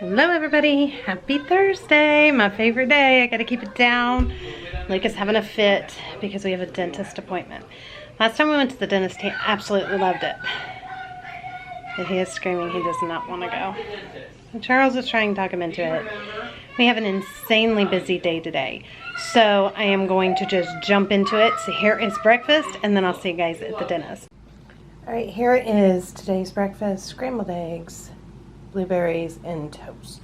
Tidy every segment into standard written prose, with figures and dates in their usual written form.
Hello everybody, happy Thursday, my favorite day. I gotta keep it down. Luke is having a fit because we have a dentist appointment. Last time we went to the dentist, he absolutely loved it. But he is screaming he does not want to go. And Charles is trying to talk him into it. We have an insanely busy day today. So I am going to just jump into it. So here is breakfast and then I'll see you guys at the dentist. Alright, here is today's breakfast. Scrambled eggs, blueberries, and toast.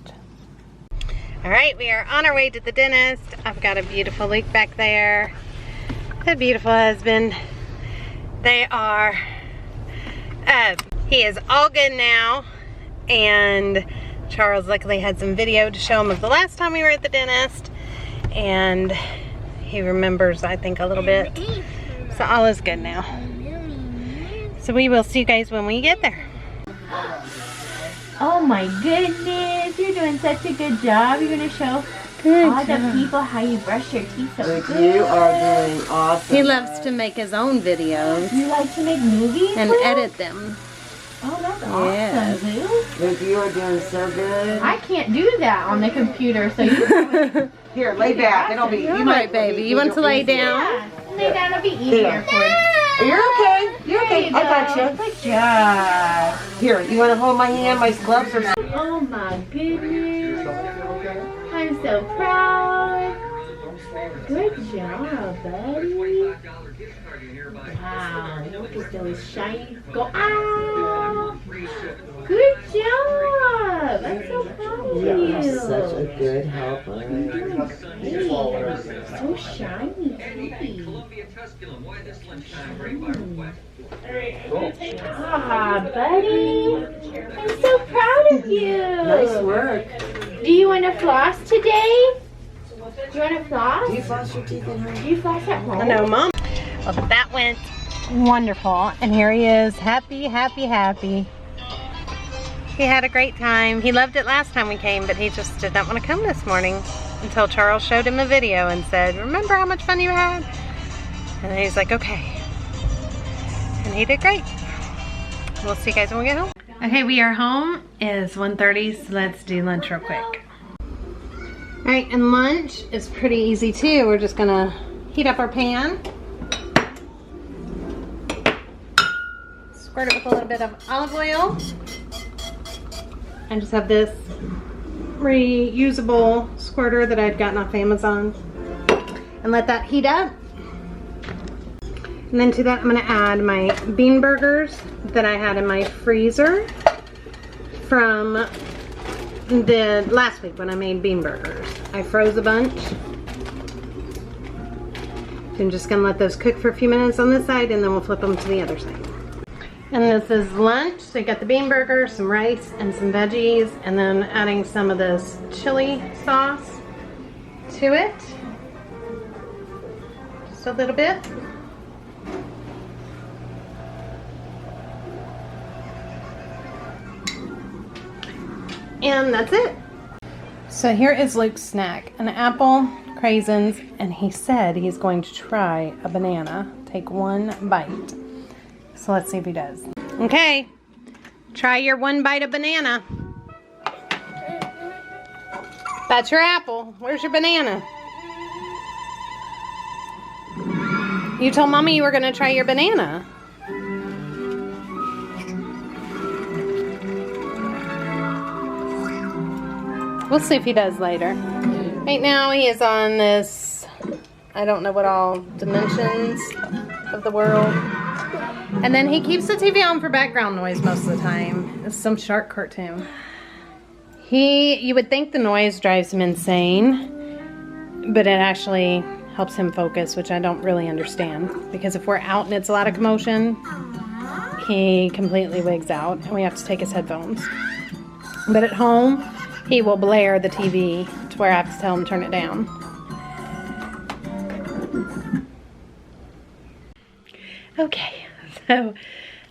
Alright, we are on our way to the dentist. I've got a beautiful Luke back there. A beautiful husband. They are, he is all good now. And Charles luckily had some video to show him of the last time we were at the dentist. And he remembers, I think, a little bit. So all is good now. So we will see you guys when we get there. Oh my goodness, you're doing such a good job. You're going to show all the people how you brush your teeth so good. You are doing awesome. He loves to make his own videos. You like to make movies? And Will? edit them. Oh, that's Yes. awesome, Lou. Luke, you are doing so good. I can't do that on the computer, so you Here, lay back. It'll be. All right, baby. You want to lay down? yeah, lay down. It'll be easier for you. You're okay. You're okay. There you I got go. you. Good job. Here, you want to hold my hand? My gloves are. Oh my goodness. I'm so proud. Good job, buddy. Wow, look at those shiny. Go out. Good job. I'm so proud of you. You're such a good helper. So shiny. Ah, buddy. I'm so proud of you. Nice work. Do you want to floss today? Do you want to floss? Do you floss your teeth in her? Do you floss at home? I know, Mom. Well, that went wonderful. And here he is, happy, happy, happy. He had a great time. He loved it last time we came, but he just did not want to come this morning until Charles showed him a video and said, remember how much fun you had? And then he's like, okay. And he did great. We'll see you guys when we get home. Okay, we are home. It's 1:30, so let's do lunch real quick. All right, and lunch is pretty easy too. We're just gonna heat up our pan. Squirt it with a little bit of olive oil. I just have this reusable squirter that I'd gotten off Amazon. And let that heat up. And then to that I'm gonna add my bean burgers that I had in my freezer from the last week when I made bean burgers. I froze a bunch. I'm just gonna let those cook for a few minutes on this side and then we'll flip them to the other side. And this is lunch. So you got the bean burger, some rice, and some veggies, and then adding some of this chili sauce to it. Just a little bit. And that's it. So here is Luke's snack. An apple, craisins, and he said he's going to try a banana. Take one bite. So let's see if he does. Okay, try your one bite of banana. That's your apple. Where's your banana? You told Mommy you were gonna try your banana. We'll see if he does later. Right now he is on this, I don't know what all, dimensions of the world. And then he keeps the TV on for background noise most of the time. It's some shark cartoon. You would think the noise drives him insane, but it actually helps him focus, which I don't really understand. Because if we're out and it's a lot of commotion, he completely wigs out and we have to take his headphones. But at home, he will blare the TV to where I have to tell him to turn it down. Okay, so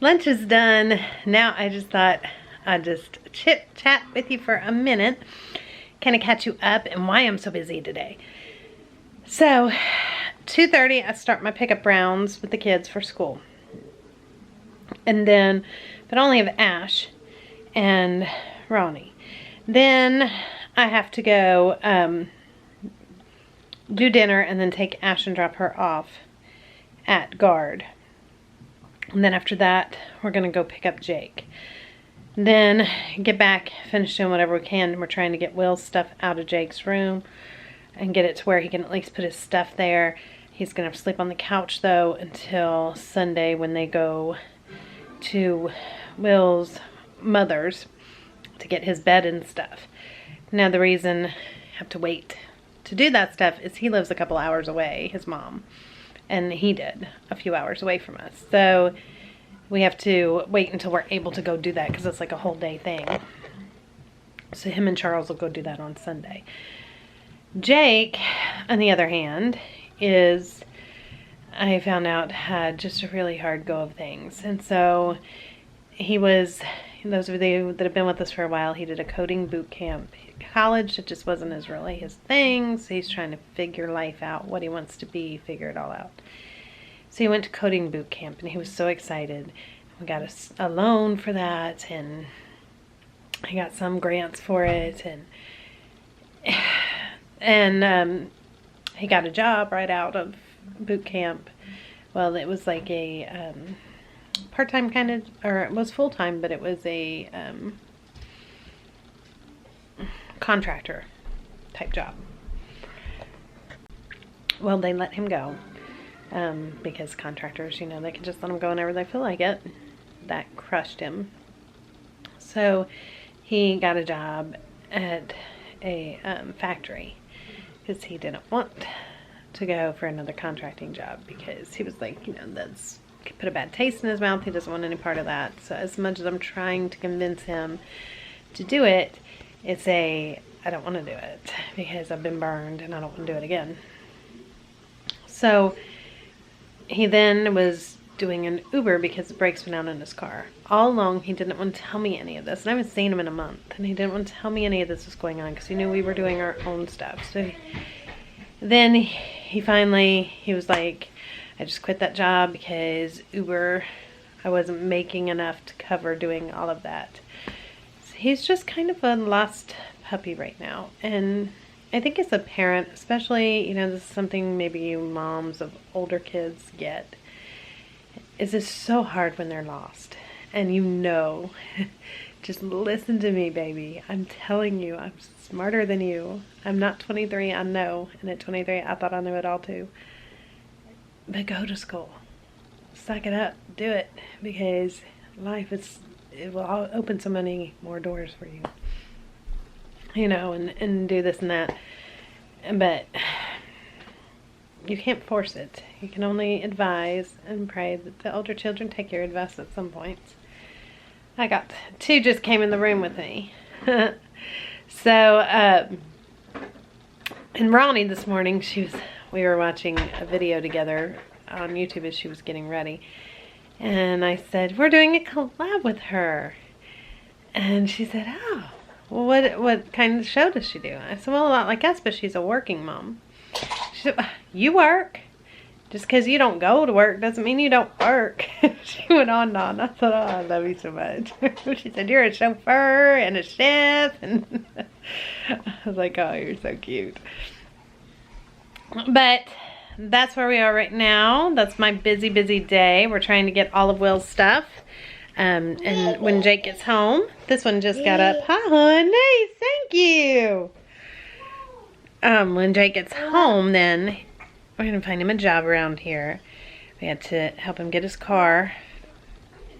lunch is done. Now I just thought I'd just chit chat with you for a minute, kind of catch you up and why I'm so busy today. So 2:30 I start my pickup rounds with the kids for school. And then, but I only have Ash and Ronnie. Then I have to go do dinner and then take Ash and drop her off at guard. And then after that, we're going to go pick up Jake. Then get back, finish doing whatever we can. We're trying to get Will's stuff out of Jake's room and get it to where he can at least put his stuff there. He's going to have to sleep on the couch, though, until Sunday when they go to Will's mother's to get his bed and stuff. Now, the reason I have to wait to do that stuff is he lives a couple hours away, his mom, and he did a few hours away from us. So we have to wait until we're able to go do that because it's like a whole day thing. So him and Charles will go do that on Sunday. Jake, on the other hand, is, I found out, had just a really hard go of things. And so he was, those of you that have been with us for a while, he did a coding boot camp. College, it just wasn't really his thing. So he's trying to figure life out, what he wants to be, figure it all out. So he went to coding boot camp and he was so excited. We got a loan for that, and he got some grants for it, and he got a job right out of boot camp. Well, it was like a part-time kind of, or it was full-time, but it was a contractor type job. Well, they let him go. Because contractors, they can just let them go whenever they feel like it. That crushed him. So he got a job at a factory because he didn't want to go for another contracting job because he was like, that's put a bad taste in his mouth. He doesn't want any part of that. So as much as I'm trying to convince him to do it, I don't want to do it because I've been burned and I don't want to do it again. So he then was doing an Uber because the brakes went out in his car. All along, he didn't want to tell me any of this. And I haven't seen him in a month. And he didn't want to tell me any of this was going on because he knew we were doing our own stuff. So then he was like, I just quit that job because Uber, I wasn't making enough to cover doing all of that. So he's just kind of a lost puppy right now. And I think as a parent, especially, this is something maybe you moms of older kids get, is it's so hard when they're lost. And just listen to me, baby. I'm telling you, I'm smarter than you. I'm not 23, I know. And at 23, I thought I knew it all too. But go to school. Suck it up. Do it. Because life it will open so many more doors for you. And do this and that. But you can't force it. You can only advise and pray that the older children take your advice at some point. I got 2 just came in the room with me. So, and Ronnie this morning, we were watching a video together on YouTube as she was getting ready. And I said, we're doing a collab with her. And she said, oh. Well, what kind of show does she do? I said, well, a lot like us, but she's a working mom. She said, you work? Just because you don't go to work doesn't mean you don't work. She went on and on. I thought, oh, I love you so much. She said, you're a chauffeur and a chef. And I was like, oh, you're so cute. But that's where we are right now. That's my busy, busy day. We're trying to get all of Will's stuff. And when Jake gets home, this one just got up. Hi, honey. Thank you. When Jake gets home, then we're going to find him a job around here. We had to help him get his car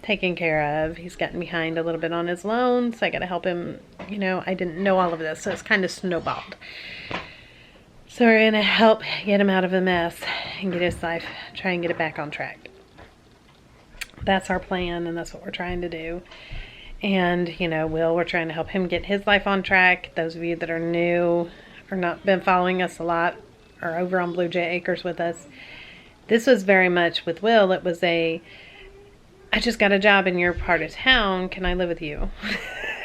taken care of. He's gotten behind a little bit on his loans. So I got to help him. I didn't know all of this, so it's kind of snowballed. So we're going to help get him out of a mess and get his life, try and get it back on track. That's our plan, and that's what we're trying to do. And, we're trying to help him get his life on track. Those of you that are new or not been following us a lot or over on Blue Jay Acres with us, this was very much with Will. It was I just got a job in your part of town. Can I live with you?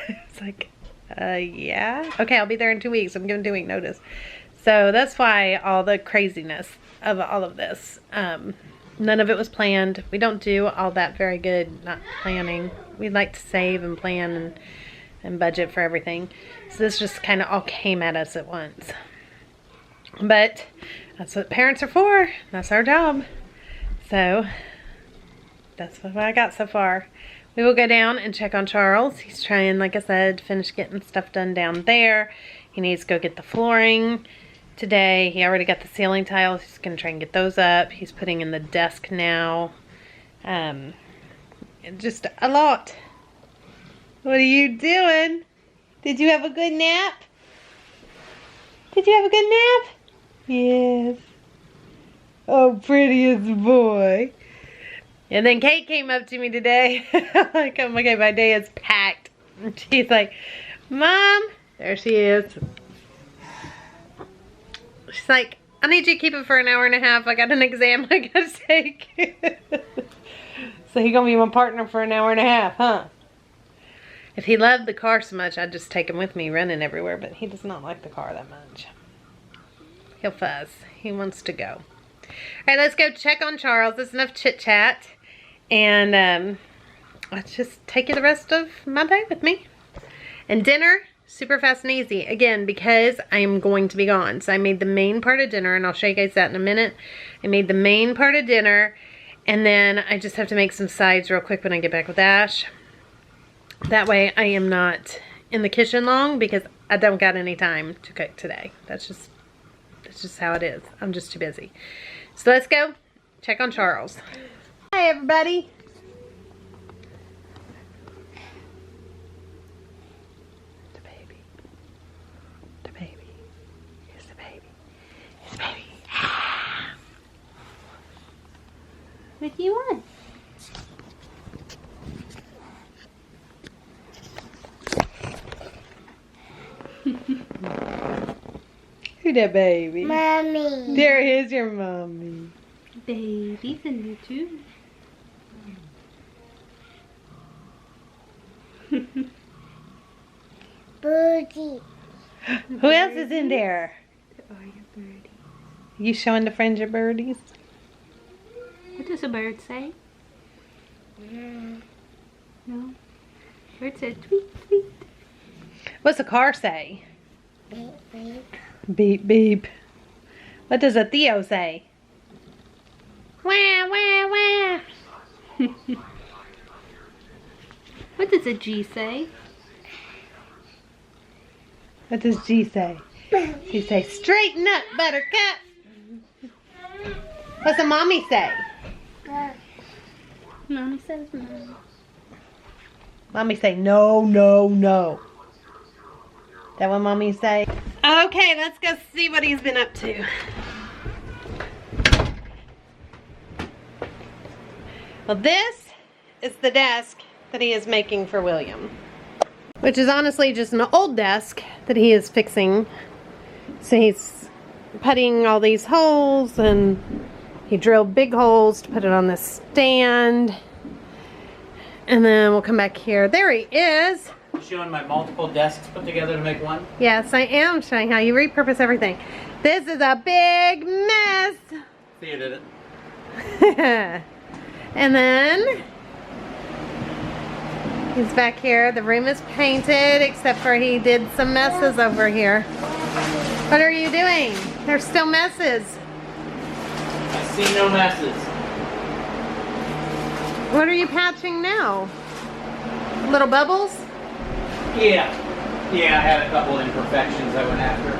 It's like, yeah. Okay, I'll be there in 2 weeks. I'm giving 2-week notice. So that's why all the craziness of all of this. None of it was planned. We don't do all that very good, not planning. We like to save and plan and budget for everything. So this just kind of all came at us at once. But that's what parents are for. That's our job. So that's what I got so far. We will go down and check on Charles. He's trying, like I said, to finish getting stuff done down there. He needs to go get the flooring today. He already got the ceiling tiles. He's going to try and get those up. He's putting in the desk now. Just a lot. What are you doing? Did you have a good nap? Did you have a good nap? Yes. Oh, prettiest boy. And then Kate came up to me today. Like, oh my God, my day is packed. And she's like, Mom, there she is. She's like, I need you to keep it for an hour and a half. I got an exam I gotta take. So he's gonna be my partner for an hour and a half, huh? If he loved the car so much, I'd just take him with me running everywhere, but he does not like the car that much. He'll fuzz. He wants to go. All right, let's go check on Charles. That's enough chit chat. And let's just take you the rest of my day with me. And dinner, super fast and easy. Again, because I am going to be gone. So I made the main part of dinner, and I'll show you guys that in a minute. I made the main part of dinner, and then I just have to make some sides real quick when I get back with Ash. That way I am not in the kitchen long because I don't got any time to cook today. That's just how it is. I'm just too busy. So let's go check on Charles. Hi, everybody. The baby. The baby. Here's the baby. Here's the baby. Ah. What do you want? Who that baby? Mommy. There is your mommy. Baby's in there too. Birdie. Who else is in there? There are your birdies. You showing the friends your birdies? What does a bird say? No. Bird says tweet, tweet. What's a car say? Beep, beep. Beep, beep. What does a Theo say? Wah, wah, wah. What does a G say? What does G say? She say, straighten up, buttercup. What's a mommy say? Mommy says no. Mommy say, no, no, no. That what mommy say? Okay, let's go see what he's been up to. Well, this is the desk that he is making for William, which is honestly just an old desk that he is fixing. So he's putting all these holes, and he drilled big holes to put it on this stand. And then we'll come back here. There he is. Showing my multiple desks put together to make one? Yes, I am showing how you repurpose everything. This is a big mess. Theo did it. And then he's back here. The room is painted, except for he did some messes over here. What are you doing? There's still messes. I see no messes. What are you patching now? Little bubbles? Yeah. Yeah, I had a couple imperfections I went after.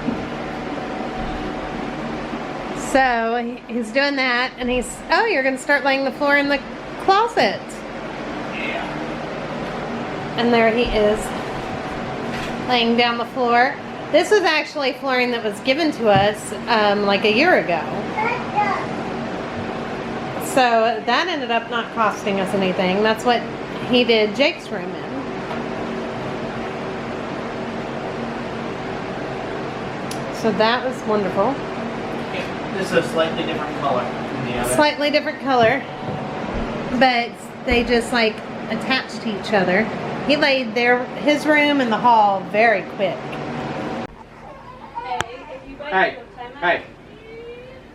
So he's doing that, and he's, oh, you're going to start laying the floor in the closet. Yeah. And there he is, laying down the floor. This was actually flooring that was given to us like a year ago. So that ended up not costing us anything. That's what he did Jake's room in. So that was wonderful. Yeah, this is a slightly different color than the other. Slightly different color, but they just like attached to each other. He laid his room in the hall very quick. Hey, hey.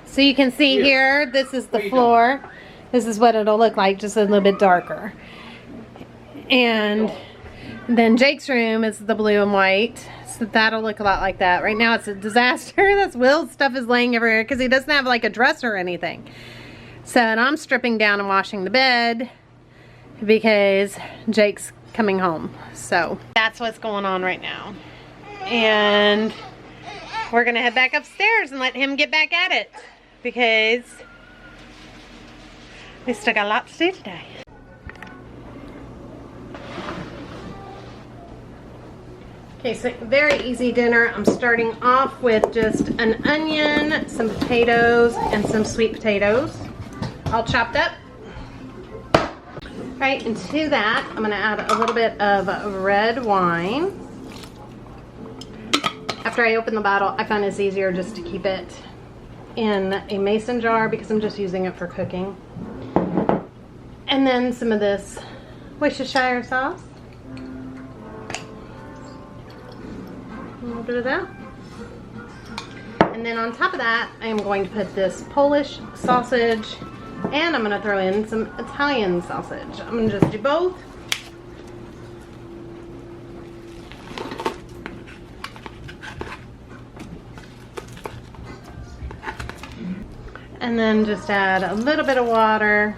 So you can see here, this is the floor. This is what it'll look like, just a little bit darker. And Then Jake's room is the blue and white. So that'll look a lot like that. Right now it's a disaster. That's Will's stuff is laying everywhere because he doesn't have like a dresser or anything. So, and I'm stripping down and washing the bed because Jake's coming home. So that's what's going on right now. And we're gonna head back upstairs and let him get back at it because we still got a lot to do today. Okay, so very easy dinner. I'm starting off with just an onion, some potatoes, and some sweet potatoes, all chopped up. Right, and to that, I'm gonna add a little bit of red wine. After I open the bottle, I find it's easier just to keep it in a mason jar because I'm just using it for cooking. And then some of this Worcestershire sauce. A little bit of that. And then on top of that, I am going to put this Polish sausage, and I'm going to throw in some Italian sausage. I'm going to just do both. And then just add a little bit of water,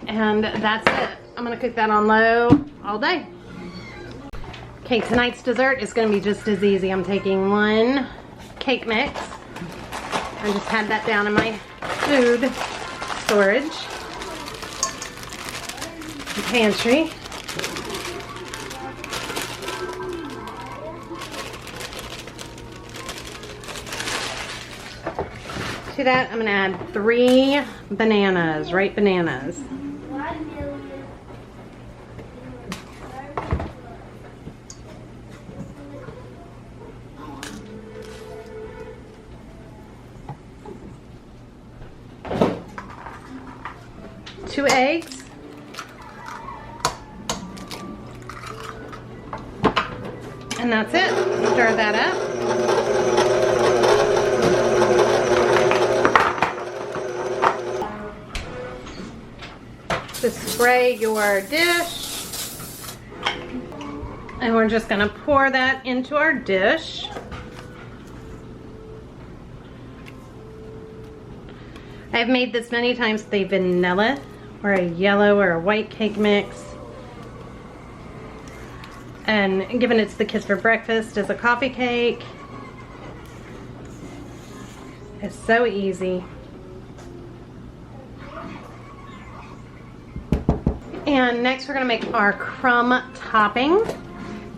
and that's it. I'm going to cook that on low all day. Okay, tonight's dessert is going to be just as easy. I'm taking one cake mix. I just had that down in my food storage pantry. To that, I'm going to add 3 bananas, ripe bananas. 2 eggs. And that's it. Stir that up. Just spray your dish. And we're just gonna pour that into our dish. I've made this many times, the vanilla or a yellow or a white cake mix. And given it's the kids for breakfast as a coffee cake. It's so easy. And next we're gonna make our crumb topping.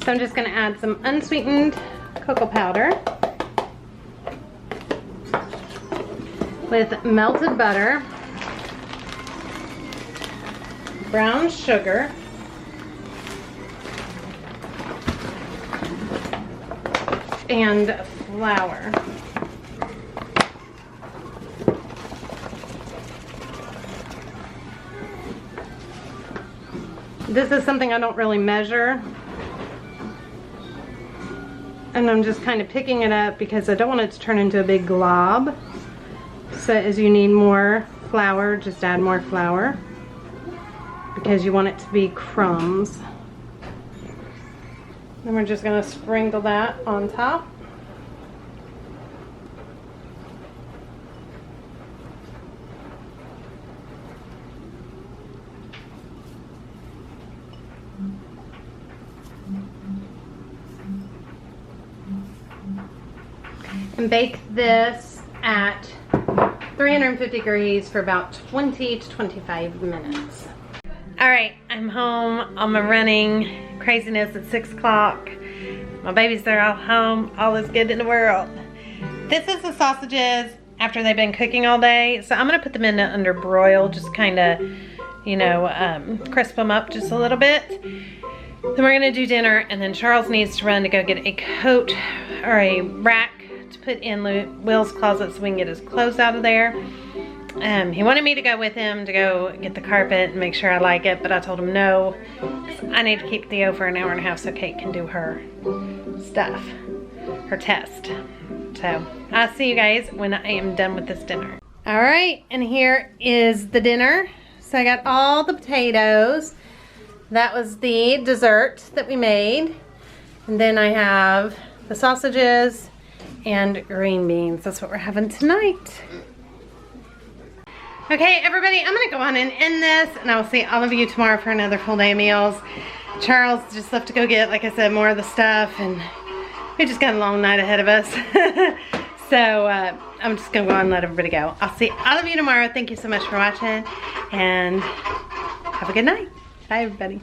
So I'm just gonna add some unsweetened cocoa powder with melted butter, brown sugar, and flour. This is something I don't really measure, and I'm just kind of picking it up because I don't want it to turn into a big glob. So as you need more flour, just add more flour because you want it to be crumbs. Then we're just going to sprinkle that on top. And bake this at 350 degrees for about 20 to 25 minutes. All right, I'm home on my running craziness at 6 o'clock. My babies are all home. All is good in the world. This is the sausages after they've been cooking all day. So I'm gonna put them in under broil, just kind of, you know, crisp them up just a little bit. Then we're gonna do dinner, and then Charles needs to run to go get a coat or a rack to put in Will's closet so we can get his clothes out of there. He wanted me to go with him to go get the carpet and make sure I like it, but I told him no. I need to keep Theo for an hour and a half so Kate can do her stuff, her test. So I'll see you guys when I am done with this dinner. All right, and here is the dinner. So I got all the potatoes. that was the dessert that we made. And then I have the sausages and green beans. That's what we're having tonight. Okay, everybody, I'm gonna go on and end this, and I will see all of you tomorrow for another full day of meals. Charles just left to go get, like I said, more of the stuff, and we just got a long night ahead of us. So I'm just gonna go on and let everybody go. I'll see all of you tomorrow. Thank you so much for watching, and have a good night. Bye, everybody.